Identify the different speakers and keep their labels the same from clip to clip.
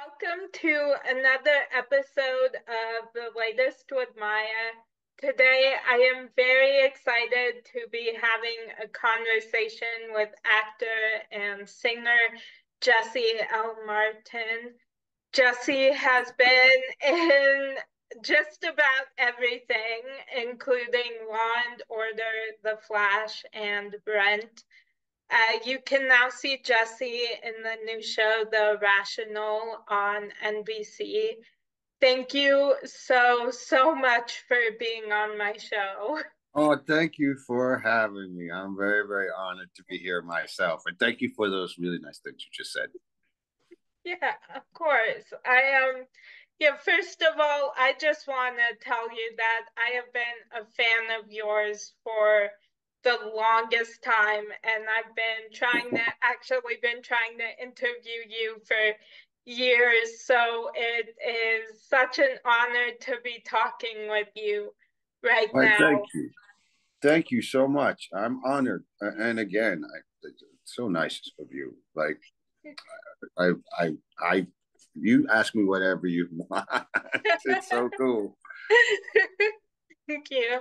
Speaker 1: Welcome to another episode of The Latest with Maya. Today, I am very excited to be having a conversation with actor and singer Jesse L. Martin. Jesse has been in just about everything, including Law and Order, The Flash, and Rent. You can now see Jesse in the new show, The Irrational, on NBC. Thank you so much for being on my show.
Speaker 2: Oh, thank you for having me. I'm very, very honored to be here myself. And thank you for those really nice things you just said.
Speaker 1: Yeah, of course. First of all, I just want to tell you that I have been a fan of yours for the longest time, and I've been trying to interview you for years. So it is such an honor to be talking with you right
Speaker 2: Why, thank
Speaker 1: now.
Speaker 2: you. Thank you so much. I'm honored. And again, it's so nice of you. I, I, I, you ask me whatever you want. It's so cool.
Speaker 1: Thank you.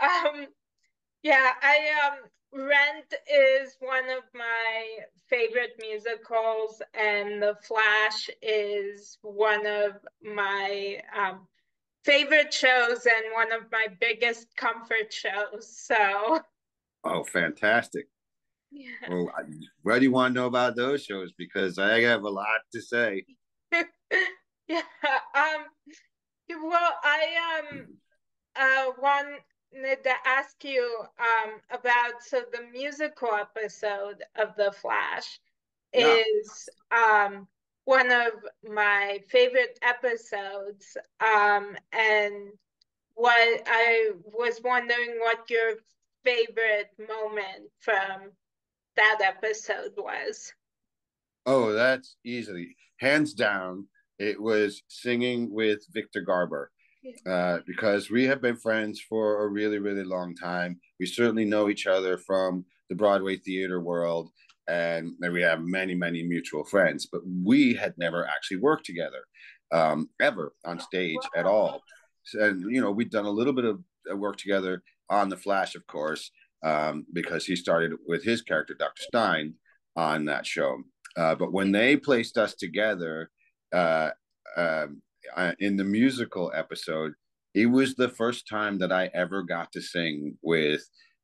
Speaker 1: Um, Rent is one of my favorite musicals, and The Flash is one of my favorite shows and one of my biggest comfort shows. So,
Speaker 2: Oh, fantastic.
Speaker 1: yeah.
Speaker 2: Well, what do you want to know about those shows? Because I have a lot to say.
Speaker 1: Yeah. Um, I wanted to ask you about the musical episode of The Flash
Speaker 2: Yeah.
Speaker 1: is one of my favorite episodes. And what I was wondering what your favorite moment from that episode was.
Speaker 2: Oh, that's easily, hands down, it was singing with Victor Garber. Because we have been friends for a really, really long time. We certainly know each other from the Broadway theater world, and we have many, many mutual friends, but we had never actually worked together ever on stage at all. And, we'd done a little bit of work together on The Flash, of course, because he started with his character, Dr. Stein, on that show. But when they placed us together, uh, um, in the musical episode, it was the first time that I ever got to sing with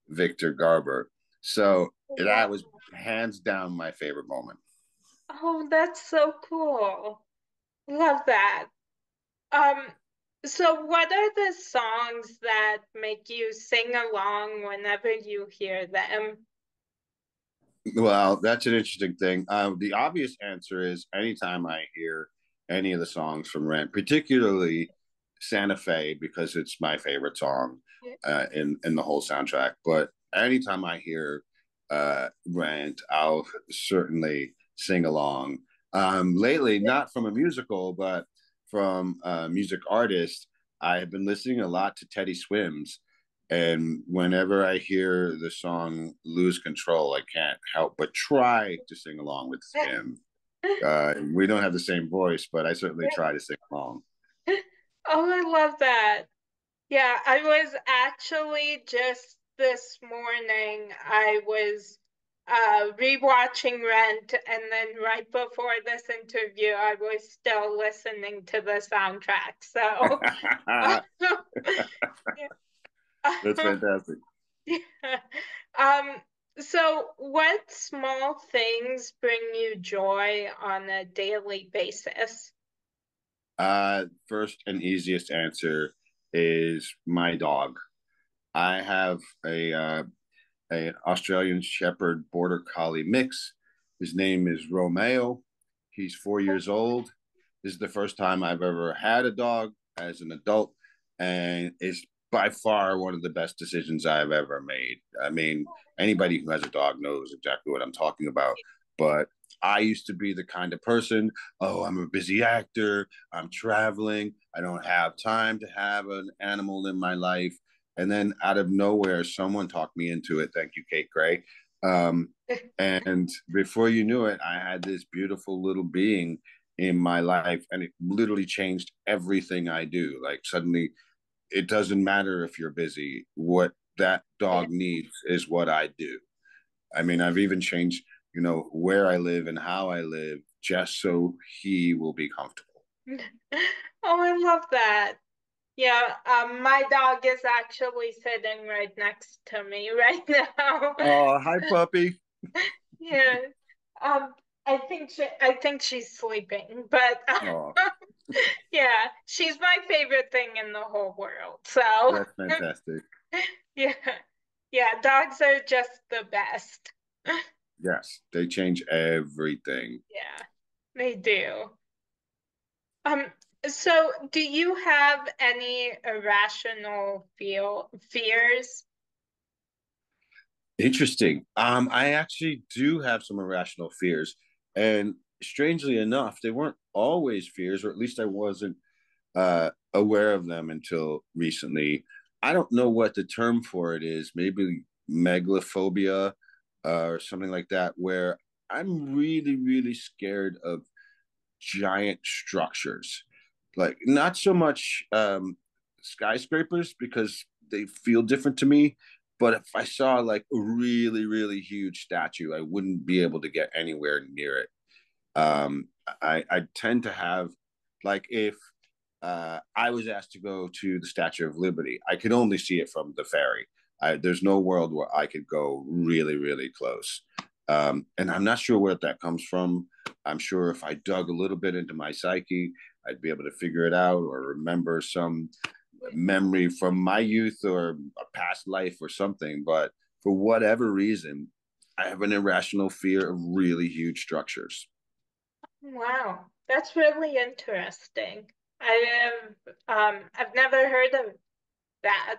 Speaker 2: Victor Garber. So that
Speaker 1: Wow.
Speaker 2: was hands down my favorite moment.
Speaker 1: Oh, that's so cool. Love that. Um, so what are the songs that make you sing along whenever you hear them?
Speaker 2: Well, that's an interesting thing. The obvious answer is anytime I hear any of the songs from Rent, particularly Santa Fe, because it's my favorite song in the whole soundtrack. But anytime I hear Rent, I'll certainly sing along. Lately, not from a musical, but from a music artist, I have been listening a lot to Teddy Swims. And whenever I hear the song Lose Control, I can't help but try to sing along with him. We don't have the same voice, but I certainly try to sing along.
Speaker 1: Oh, I love that. Yeah, I was actually just this morning, I was rewatching Rent, and then right before this interview, I was still listening to the soundtrack. So,
Speaker 2: That's fantastic.
Speaker 1: yeah. Um, so what small things bring you joy on a daily basis?
Speaker 2: First and easiest answer is my dog. I have a an Australian Shepherd Border Collie mix. His name is Romeo. He's 4 years old. This is the first time I've ever had a dog as an adult, and it's by far one of the best decisions I've ever made. I mean, anybody who has a dog knows exactly what I'm talking about. But I used to be the kind of person, oh, I'm a busy actor, I'm traveling, I don't have time to have an animal in my life. And then out of nowhere, someone talked me into it. Thank you, Kate Gray. Um, and before you knew it, I had this beautiful little being in my life, and it literally changed everything I do. Like suddenly, it doesn't matter if you're busy. What that
Speaker 1: Yeah.
Speaker 2: dog needs is what I do. I mean, I've even changed, where I live and how I live just so he will be comfortable.
Speaker 1: Oh, I love that. Yeah, my dog is actually sitting right next to me right now.
Speaker 2: Oh, hi, puppy.
Speaker 1: Yeah. Um, I think she's sleeping, but
Speaker 2: Oh,
Speaker 1: yeah, she's my favorite thing in the whole world. So
Speaker 2: that's fantastic.
Speaker 1: yeah, yeah, dogs are just the best.
Speaker 2: Yes, they change everything.
Speaker 1: Yeah, they do. Um, so do you have any irrational fears?
Speaker 2: Interesting. I actually do have some irrational fears, and strangely enough, they weren't always fears, or at least I wasn't aware of them until recently. I don't know what the term for it is. Maybe megalophobia or something like that, where I'm really, really scared of giant structures. Like not so much skyscrapers because they feel different to me. But if I saw like a really, really huge statue, I wouldn't be able to get anywhere near it. I tend to have like if I was asked to go to the Statue of Liberty, I could only see it from the ferry. There's no world where I could go really, really close. And I'm not sure where that comes from. I'm sure if I dug a little bit into my psyche, I'd be able to figure it out or remember some memory from my youth or a past life or something. But for whatever reason, I have an irrational fear of really huge structures.
Speaker 1: Wow, that's really interesting. I've never heard of that.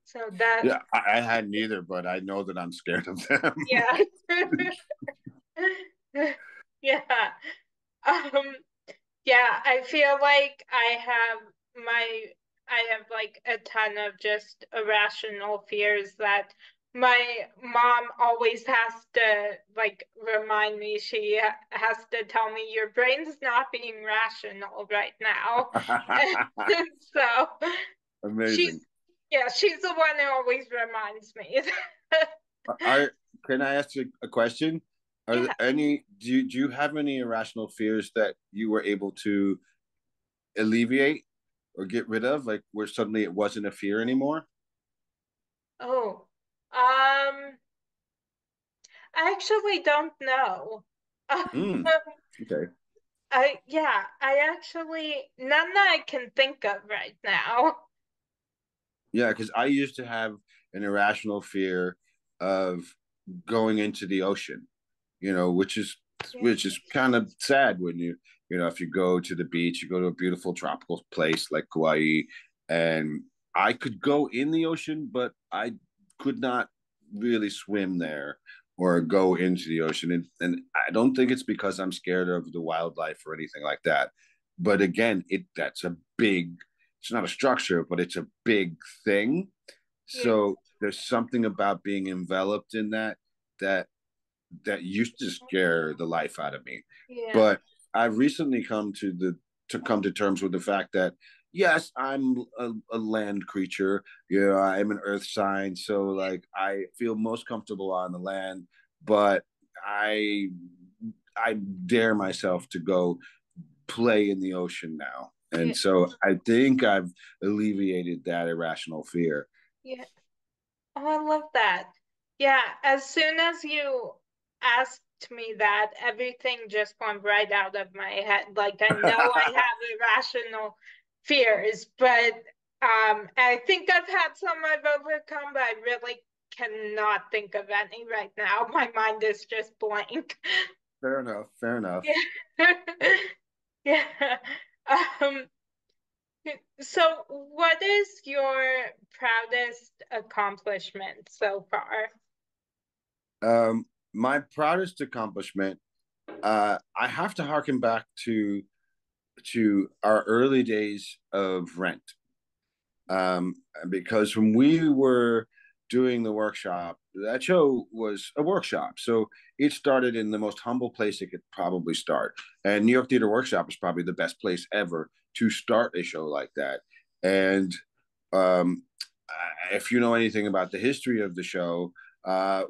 Speaker 1: So that,
Speaker 2: Yeah, I had neither, but I know that I'm scared of them.
Speaker 1: yeah. Yeah. Um, yeah, I feel like I have like a ton of just irrational fears that my mom always has to like remind me. She has to tell me your brain's not being rational right now. And so she's
Speaker 2: Amazing.
Speaker 1: yeah, she's the one who always reminds me.
Speaker 2: Are Can I ask you a question? Are there
Speaker 1: Yeah.
Speaker 2: any do you have any irrational fears that you were able to alleviate or get rid of, like where suddenly it wasn't a fear anymore?
Speaker 1: Oh. I actually don't know.
Speaker 2: Hmm. Okay.
Speaker 1: I actually none that I can think of right now.
Speaker 2: Yeah, because I used to have an irrational fear of going into the ocean, which is
Speaker 1: Yeah,
Speaker 2: kind of sad when if you go to the beach, you go to a beautiful tropical place like Kauai, and I could go in the ocean, but I could not really swim there or go into the ocean. And I don't think it's because I'm scared of the wildlife or anything like that. But again, that's a big, it's not a structure, but it's a big thing.
Speaker 1: yeah,
Speaker 2: So there's something about being enveloped in that that used to scare the life out of me.
Speaker 1: yeah,
Speaker 2: But I've recently come to terms with the fact that yes, I'm a land creature. I'm an earth sign, so like I feel most comfortable on the land, but I I dare myself to go play in the ocean now.
Speaker 1: yeah,
Speaker 2: And so I think I've alleviated that irrational fear.
Speaker 1: yeah. Oh, I love that. Yeah, as soon as you asked me that, everything just went right out of my head. Like I know I have irrational fears, but I think I've had some I've overcome, but I really cannot think of any right now. My mind is just blank.
Speaker 2: Fair enough. Fair enough.
Speaker 1: Yeah. Yeah. Um, so what is your proudest accomplishment so far?
Speaker 2: My proudest accomplishment, I have to harken back to our early days of Rent, because when we were doing the workshop, that show was a workshop. So it started in the most humble place it could probably start. And New York Theater Workshop is probably the best place ever to start a show like that. And um, if you know anything about the history of the show,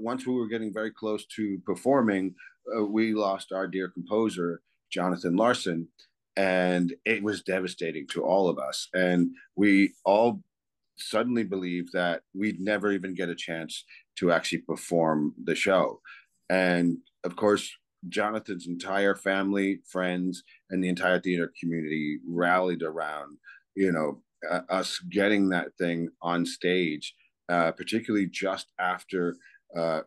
Speaker 2: once we were getting very close to performing, we lost our dear composer, Jonathan Larson. And it was devastating to all of us. And we all suddenly believed that we'd never even get a chance to actually perform the show. And of course, Jonathan's entire family, friends, and the entire theater community rallied around, us getting that thing on stage, particularly just after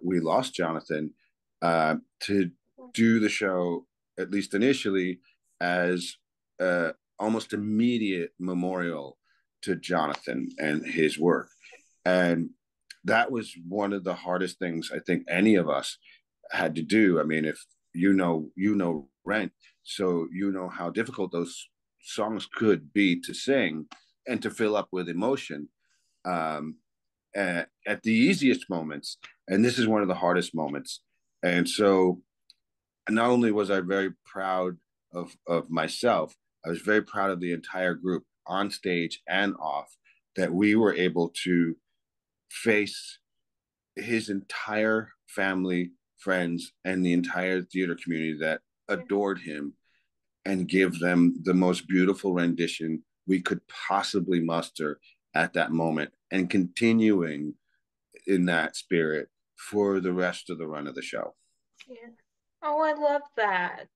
Speaker 2: we lost Jonathan, to do the show, at least initially, as almost immediate memorial to Jonathan and his work. And that was one of the hardest things I think any of us had to do. I mean, if you know Rent, so you know how difficult those songs could be to sing and to fill up with emotion. Um, at the easiest moments, and this is one of the hardest moments. And so, not only was I very proud of myself, I was very proud of the entire group on stage and off, that we were able to face his entire family, friends, and the entire theater community that adored him, and give them the most beautiful rendition we could possibly muster at that moment, and continuing in that spirit for the rest of the run of the show.
Speaker 1: Yeah. Oh, I love that.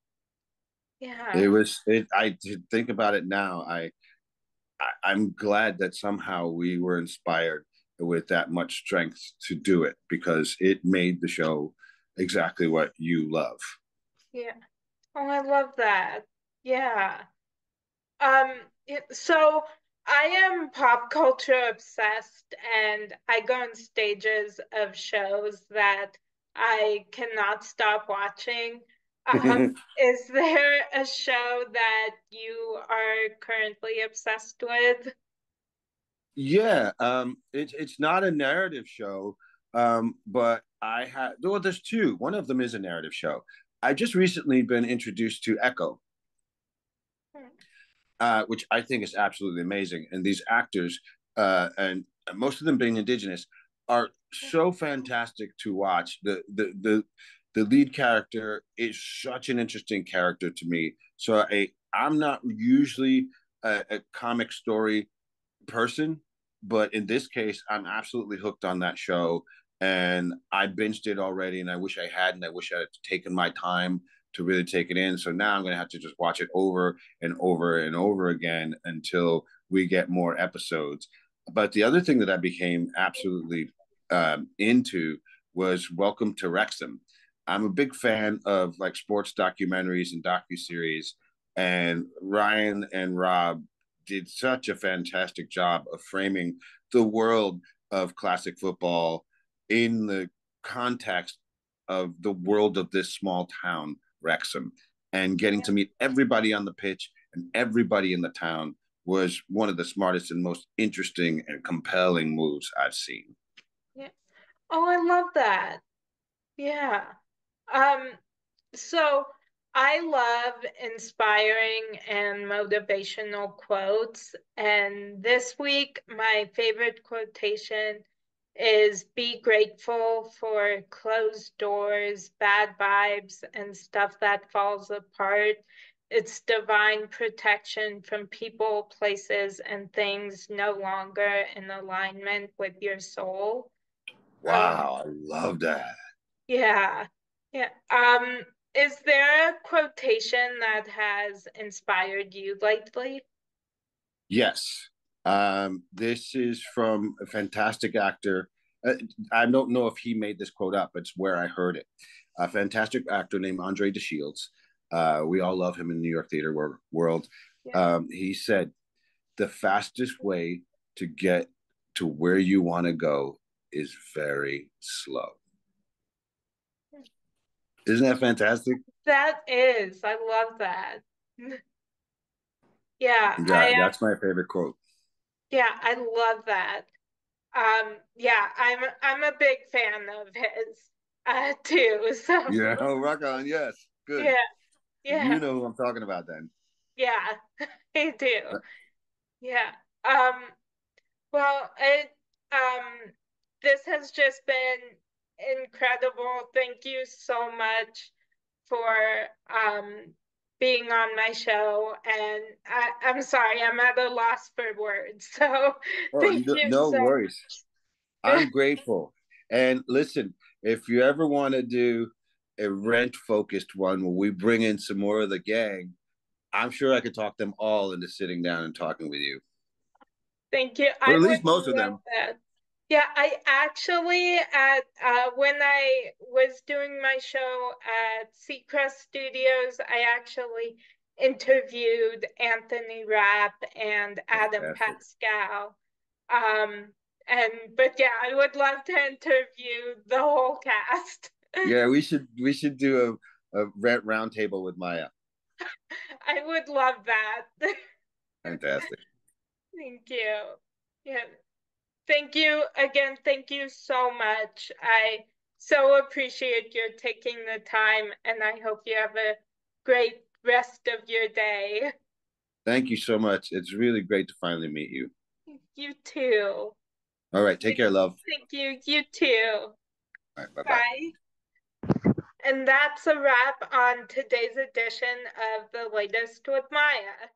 Speaker 1: Yeah.
Speaker 2: It was it. I think about it now. I'm glad that somehow we were inspired with that much strength to do it, because it made the show exactly what you love.
Speaker 1: Yeah. Oh, I love that. Yeah. Um, so I am pop culture obsessed, and I go on stages of shows that I cannot stop watching. Is there a show that you are currently obsessed with?
Speaker 2: Yeah, it's not a narrative show, but I had well, there's two. One of them is a narrative show. I just recently been introduced to Echo, which I think is absolutely amazing. And these actors, and most of them being indigenous, are so fantastic to watch. The lead character is such an interesting character to me. So I'm not usually a comic story person, but in this case, I'm absolutely hooked on that show, and I binged it already. And I wish I hadn't. I wish I had taken my time to really take it in. So now I'm going to have to just watch it over and over and over again until we get more episodes. But the other thing that I became absolutely into was Welcome to Wrexham. I'm a big fan of like sports documentaries and docuseries, and Ryan and Rob did such a fantastic job of framing the world of classic football in the context of the world of this small town, Wrexham, and getting to meet everybody on the pitch and everybody in the town was one of the smartest and most interesting and compelling moves I've seen.
Speaker 1: Yeah. Oh, I love that. Yeah. Um, so I love inspiring and motivational quotes. And this week, my favorite quotation is be grateful for closed doors, bad vibes, and stuff that falls apart. It's divine protection from people, places, and things no longer in alignment with your soul. Um,
Speaker 2: Wow, I love that.
Speaker 1: yeah. Yeah. Is there a quotation that has inspired you lately?
Speaker 2: Yes. This is from a fantastic actor. I don't know if he made this quote up, but it's where I heard it. A fantastic actor named Andre de Shields. We all love him in the New York theater world.
Speaker 1: Yeah.
Speaker 2: He said, the fastest way to get to where you want to go is very slow. Isn't that fantastic?
Speaker 1: That is. I love that. Yeah,
Speaker 2: Yeah, that's my favorite quote.
Speaker 1: yeah, I love that. Yeah, I'm a big fan of his too. So
Speaker 2: Yeah, oh, rock on. Yes, good.
Speaker 1: yeah,
Speaker 2: You
Speaker 1: yeah,
Speaker 2: know who I'm talking about then.
Speaker 1: yeah, I do. Yeah. Um, well, this has just been incredible. Thank you so much for um being on my show. And I'm sorry, I'm at a loss for words. So
Speaker 2: Oh,
Speaker 1: thank you
Speaker 2: no
Speaker 1: so
Speaker 2: worries.
Speaker 1: much.
Speaker 2: I'm grateful. And listen, if you ever want to do a rent focused one where we bring in some more of the gang, I'm sure I could talk them all into sitting down and talking with you,
Speaker 1: Thank you.
Speaker 2: or
Speaker 1: I
Speaker 2: at
Speaker 1: would
Speaker 2: least most of
Speaker 1: love
Speaker 2: them.
Speaker 1: that. Yeah, I actually at when I was doing my show at Seacrest Studios, I actually interviewed Anthony Rapp and Adam
Speaker 2: Fantastic.
Speaker 1: Pascal. Um, and but yeah, I would love to interview the whole cast.
Speaker 2: Yeah, we should do a rent roundtable with Maya.
Speaker 1: I would love that.
Speaker 2: Fantastic.
Speaker 1: Thank you. Yeah. Thank you again. Thank you so much. I so appreciate your taking the time, and I hope you have a great rest of your day.
Speaker 2: Thank you so much. It's really great to finally meet you.
Speaker 1: You too.
Speaker 2: All right, take care, love.
Speaker 1: Thank you. You too.
Speaker 2: All right, bye bye.
Speaker 1: Bye. And that's a wrap on today's edition of The Latest with Maya.